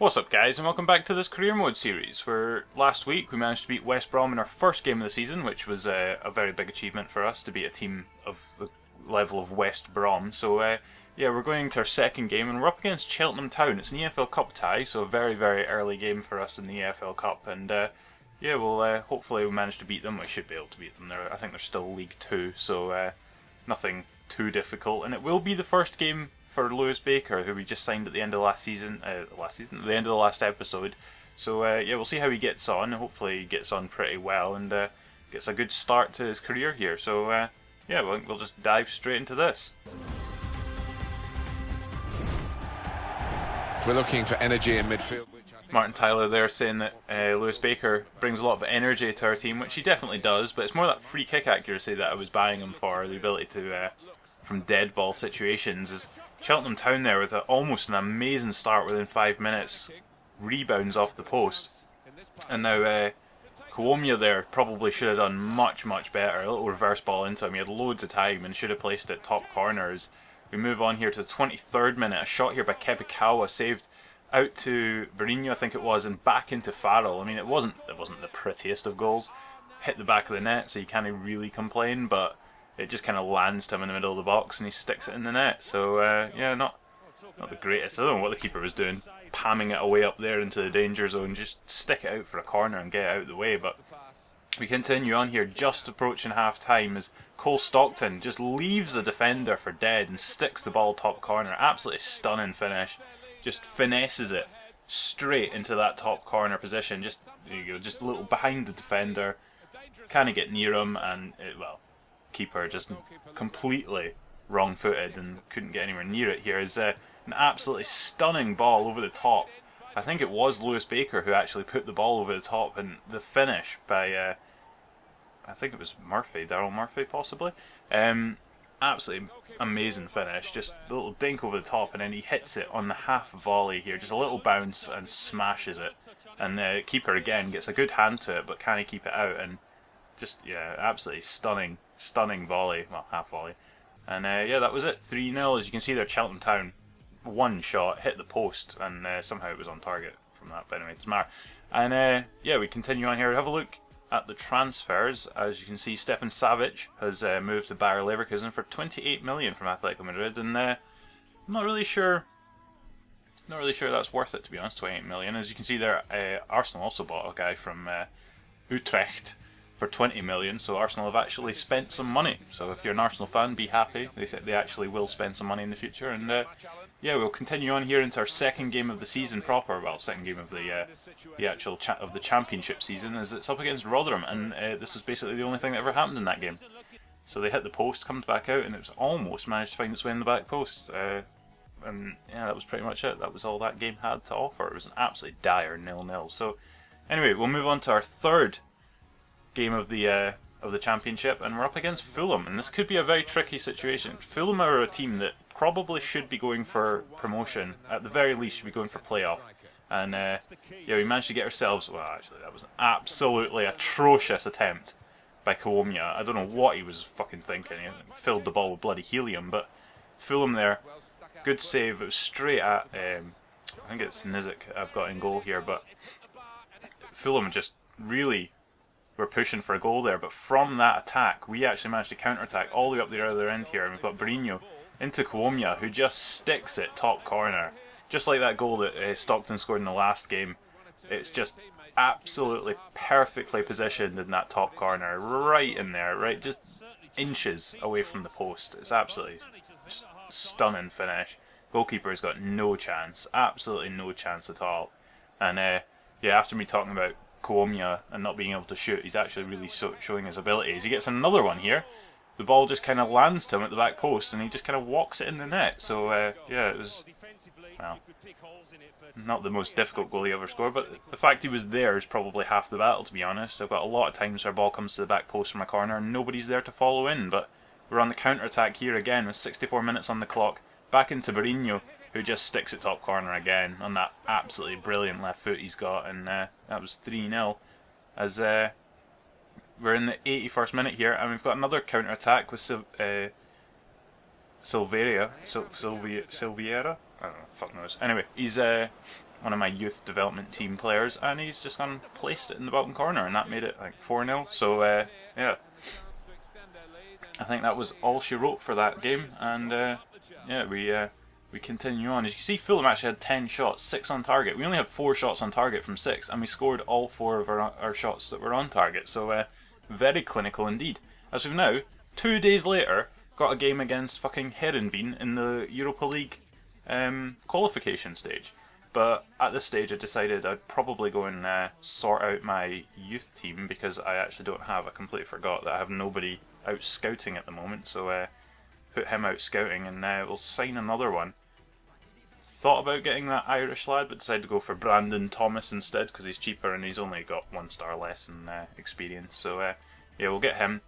What's up guys, and welcome back to this career mode series, where last week we managed to beat West Brom in our first game of the season, which was a very big achievement for us to beat a team of the level of West Brom. So yeah, we're going to our second game and we're up against Cheltenham Town. It's an EFL Cup tie, so a very early game for us in the EFL Cup, and yeah, we'll hopefully we'll manage to beat them. We should be able to beat them. I think they're still League 2, so nothing too difficult, and it will be the first game for Lewis Baker, who we just signed at the end of at the end of the last episode. So yeah, we'll see how he gets on. Hopefully he gets on pretty well and gets a good start to his career here. So yeah, we'll just dive straight into this. We're looking for energy in midfield. Martin Tyler there saying that Lewis Baker brings a lot of energy to our team, which he definitely does, but it's more that free kick accuracy that I was buying him for, the ability to from dead ball situations. Is Cheltenham Town there with almost an amazing start within 5 minutes, rebounds off the post, and now Kuomia there probably should have done much better. A little reverse ball into him, he had loads of time and should have placed it top corners. We move on here to the 23rd minute, a shot here by Kepikawa saved out to Berino, I think it was, and back into Farrell. I mean, it wasn't the prettiest of goals, hit the back of the net, so you can't really complain, but it just kind of lands to him in the middle of the box and he sticks it in the net. So yeah, not the greatest. I don't know what the keeper was doing, palming it away up there into the danger zone. Just stick it out for a corner and get it out of the way. But we continue on here, just approaching half time, as Cole Stockton just leaves the defender for dead and sticks the ball top corner. Absolutely stunning finish. Just finesses it straight into that top corner position. Just there you go, just a little behind the defender. Can't get near him, and keeper just completely wrong-footed and couldn't get anywhere near it here. Is an absolutely stunning ball over the top. I think it was Lewis Baker who actually put the ball over the top, and the finish by I think it was Murphy, Daryl Murphy possibly. Absolutely amazing finish, just a little dink over the top, and then he hits it on the half volley here, just a little bounce and smashes it, and the keeper again gets a good hand to it, but can he keep it out? And just, yeah, absolutely stunning volley, well, half volley. And yeah, that was it, 3-0. As you can see there, Cheltenham Town, one shot, hit the post, and somehow it was on target from that, but anyway, it doesn't matter. And yeah, we continue on here, have a look at the transfers. As you can see, Stefan Savic has moved to Bayer Leverkusen for 28 million from Atletico Madrid, and I'm not really sure that's worth it, to be honest, 28 million. As you can see there, Arsenal also bought a guy from Utrecht for 20 million, so Arsenal have actually spent some money. So if you're an Arsenal fan, be happy. They actually will spend some money in the future. And yeah, we'll continue on here into our second game of the season proper. Well, second game of the actual of the championship season, as it's up against Rotherham, and this was basically the only thing that ever happened in that game. So they hit the post, comes back out, and it was almost managed to find its way in the back post. And yeah, that was pretty much it. That was all that game had to offer. It was an absolutely dire 0-0. So anyway, we'll move on to our third game of the championship, and we're up against Fulham, and this could be a very tricky situation. Fulham are a team that probably should be going for promotion, at the very least should be going for playoff, and yeah, we managed to get ourselves, well actually that was an absolutely atrocious attempt by Kuomia. I don't know what he was fucking thinking. He filled the ball with bloody helium, but Fulham there, good save. It was straight at I think it's Nizik I've got in goal here, but Fulham just really were pushing for a goal there, but from that attack we actually managed to counter-attack all the way up the other end here, and we've got Berino into Kuomia, who just sticks it top corner, just like that goal that Stockton scored in the last game. It's just absolutely perfectly positioned in that top corner, right in there, right just inches away from the post. It's absolutely just stunning finish. Goalkeeper's got no chance, absolutely no chance at all. And yeah, after me talking about Kuomia and not being able to shoot, he's actually really showing his abilities. He gets another one here. The ball just kind of lands to him at the back post, and he just kind of walks it in the net. So yeah, it was, well, not the most difficult goal he ever scored, but the fact he was there is probably half the battle, to be honest. I've got a lot of times where a ball comes to the back post from a corner and nobody's there to follow in, but we're on the counter-attack here again with 64 minutes on the clock. Back into Berino, who just sticks it top corner again on that absolutely brilliant left foot he's got, and that was 3-0. As we're in the 81st minute here, and we've got another counter-attack with Silveira. I don't know, fuck knows. Anyway, he's one of my youth development team players, and he's just gone and placed it in the bottom corner, and that made it like 4-0. So yeah, I think that was all she wrote for that game, and yeah, we continue on. As you can see, Fulham actually had 10 shots, 6 on target. We only had 4 shots on target from 6, and we scored all 4 of our shots that were on target. So very clinical indeed. As of now, 2 days later, got a game against fucking Heerenveen in the Europa League qualification stage. But at this stage I decided I'd probably go and sort out my youth team, because I actually don't have, I completely forgot that I have nobody out scouting at the moment, so put him out scouting, and we'll sign another one. Thought about getting that Irish lad, but decided to go for Brandon Thomas instead, because he's cheaper and he's only got 1 star less in experience. So yeah, we'll get him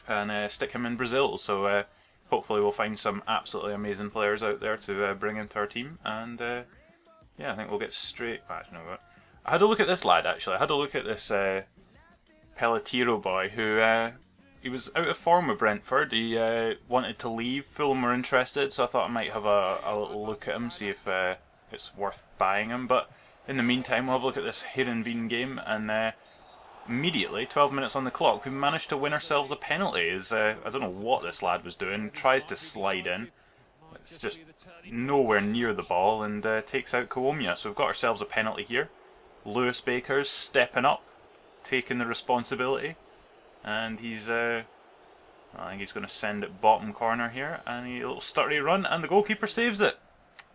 and stick him in Brazil. So hopefully we'll find some absolutely amazing players out there to bring into our team, and yeah, I think we'll get straight. Actually, no, I had a look at this lad. Actually, I had a look at this Pelletiro boy who. He was out of form with Brentford. He wanted to leave. Fulham were interested, so I thought I might have a little look at him, see if it's worth buying him. But in the meantime, we'll have a look at this Heerenveen game, and immediately, 12 minutes on the clock, we managed to win ourselves a penalty. I don't know what this lad was doing. Tries to slide in. It's just nowhere near the ball, and takes out Kawomia. So we've got ourselves a penalty here. Lewis Baker's stepping up, taking the responsibility. And he's, I think he's going to send it bottom corner here, and a little stuttery run, and the goalkeeper saves it.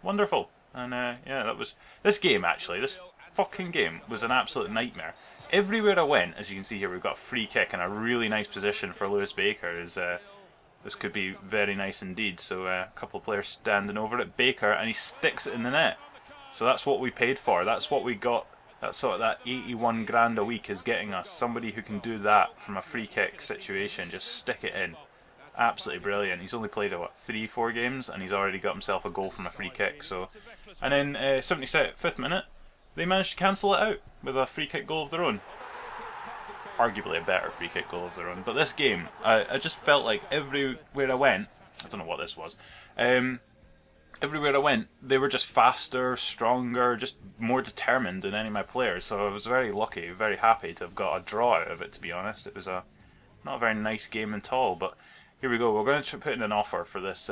Wonderful. And yeah, that was this game. Actually, this fucking game was an absolute nightmare. Everywhere I went, as you can see here, we've got a free kick and a really nice position for Lewis Baker. This could be very nice indeed. So a couple of players standing over it, Baker, and he sticks it in the net. So that's what we paid for. That's what we got. That's sort of that 81 grand a week is getting us. Somebody who can do that from a free kick situation, just stick it in. Absolutely brilliant. He's only played, what, 3-4 games, and he's already got himself a goal from a free kick. So, and then 75th minute, they managed to cancel it out with a free kick goal of their own. Arguably a better free kick goal of their own. But this game, I just felt like everywhere I went, I don't know what this was, everywhere I went, they were just faster, stronger, just more determined than any of my players. So I was very lucky, very happy to have got a draw out of it, to be honest. It was not a very nice game at all, but here we go. We're going to put in an offer for this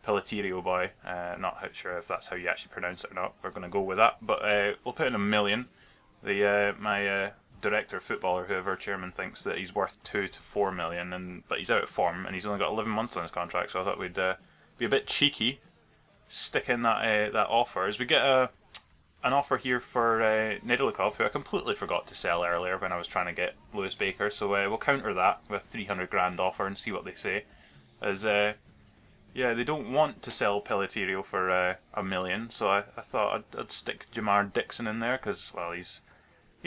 Pelletiro boy. Not sure if that's how you actually pronounce it or not. We're going to go with that, but we'll put in $1 million. My director of football, or whoever chairman, thinks that he's worth 2 to 4 million, but he's out of form, and he's only got 11 months on his contract, so I thought we'd be a bit cheeky, stick in that offer. As we get an offer here for Nedelikov, who I completely forgot to sell earlier when I was trying to get Lewis Baker, so we'll counter that with a 300 grand offer and see what they say. As yeah, they don't want to sell Pelletiro for $1 million, so I thought I'd stick Jamar Dixon in there, because, well, he's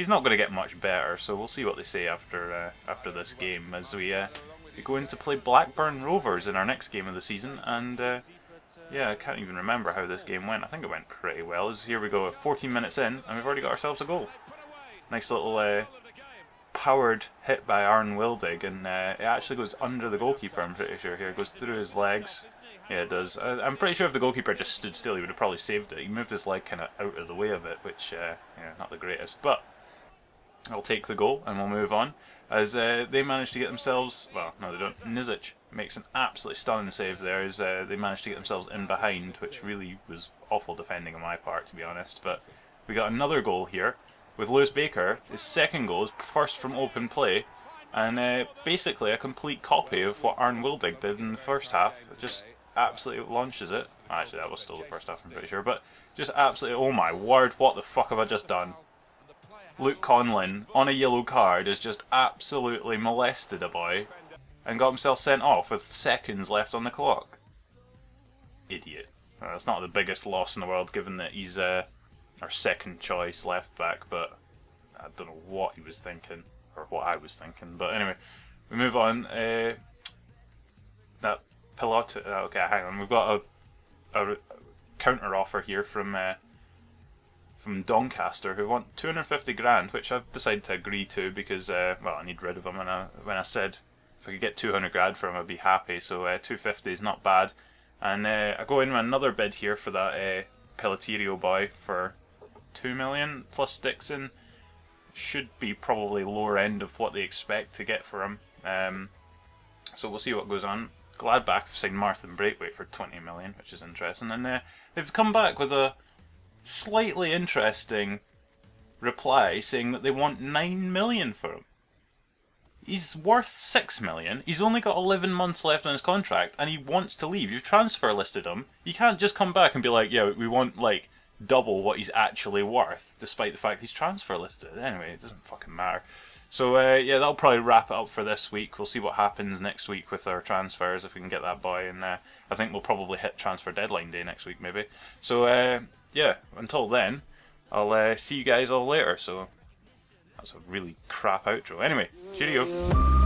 not going to get much better, so we'll see what they say after this game, as we go in to play Blackburn Rovers in our next game of the season. And yeah, I can't even remember how this game went. I think it went pretty well. As here we go, 14 minutes in, and we've already got ourselves a goal. Nice little powered hit by Arne Wildig, and it actually goes under the goalkeeper, I'm pretty sure. Here, it goes through his legs. Yeah, it does. I'm pretty sure if the goalkeeper just stood still, he would have probably saved it. He moved his leg kind of out of the way of it, which, yeah, not the greatest. But I'll take the goal, and we'll move on. As they managed to get themselves, well, no, they don't. Nizic makes an absolutely stunning save there, as they managed to get themselves in behind, which really was awful defending on my part, to be honest. But we got another goal here with Lewis Baker. His second goal is first from open play, and basically a complete copy of what Arne Wildig did in the first half. It just absolutely launches it. Actually, that was still the first half, I'm pretty sure. But just absolutely, oh my word, what the fuck have I just done? Luke Conlon, on a yellow card, has just absolutely molested a boy and got himself sent off with seconds left on the clock. Idiot. It's not the biggest loss in the world, given that he's our second choice left back, but I don't know what he was thinking, or what I was thinking. But anyway, we move on. That Pilot. Okay, hang on. We've got a counter offer here from Doncaster, who want 250 grand, which I've decided to agree to because, well, I need rid of him. And when I said if I could get 200 grand for him, I'd be happy. So 250 is not bad. And I go in with another bid here for that Pelletiro boy for 2 million plus Dixon. Should be probably lower end of what they expect to get for him. So we'll see what goes on. Gladbach have signed Martin Braithwaite for 20 million, which is interesting. And they've come back with a slightly interesting reply saying that they want 9 million for him. He's worth 6 million. He's only got 11 months left on his contract, and he wants to leave. You've transfer listed him. You can't just come back and be like, yeah, we want like double what he's actually worth, despite the fact he's transfer listed. Anyway, it doesn't fucking matter. So yeah, that'll probably wrap it up for this week. We'll see what happens next week with our transfers, if we can get that boy. And I think we'll probably hit transfer deadline day next week, maybe. So yeah, until then, I'll see you guys all later. So that's a really crap outro. Anyway, cheerio.